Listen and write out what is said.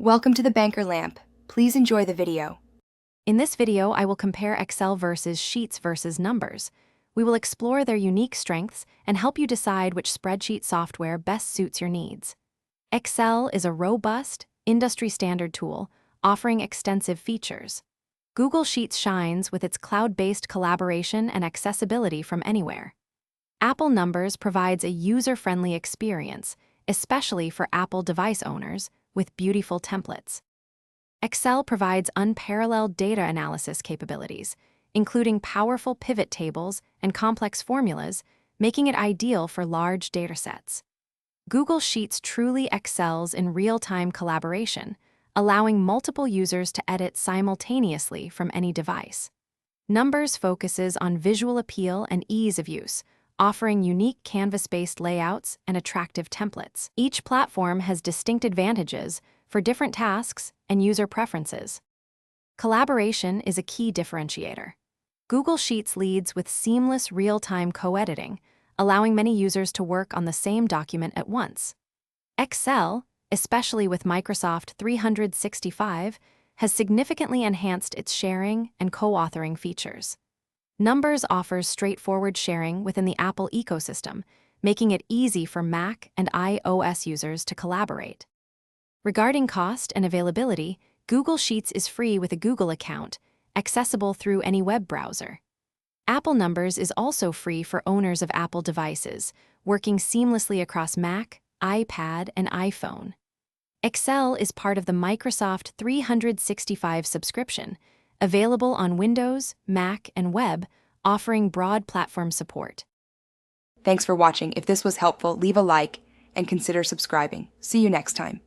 Welcome to the Banker Lamp. Please enjoy the video. In this video, I will compare Excel versus Sheets versus Numbers. We will explore their unique strengths and help you decide which spreadsheet software best suits your needs. Excel is a robust, industry-standard tool offering extensive features. Google Sheets shines with its cloud-based collaboration and accessibility from anywhere. Apple Numbers provides a user-friendly experience, especially for Apple device owners, with beautiful templates. Excel provides unparalleled data analysis capabilities, including powerful pivot tables and complex formulas, making it ideal for large datasets. Google Sheets truly excels in real-time collaboration, allowing multiple users to edit simultaneously from any device. Numbers focuses on visual appeal and ease of use, offering unique canvas-based layouts and attractive templates. Each platform has distinct advantages for different tasks and user preferences. Collaboration is a key differentiator. Google Sheets leads with seamless real-time co-editing, allowing many users to work on the same document at once. Excel, especially with Microsoft 365, has significantly enhanced its sharing and co-authoring features. Numbers offers straightforward sharing within the Apple ecosystem, making it easy for Mac and iOS users to collaborate. Regarding cost and availability, Google Sheets is free with a Google account, accessible through any web browser. Apple Numbers is also free for owners of Apple devices, working seamlessly across Mac, iPad, and iPhone. Excel is part of the Microsoft 365 subscription, available on Windows, Mac, and web, offering broad platform support. Thanks for watching. If this was helpful, leave a like and consider subscribing. See you next time.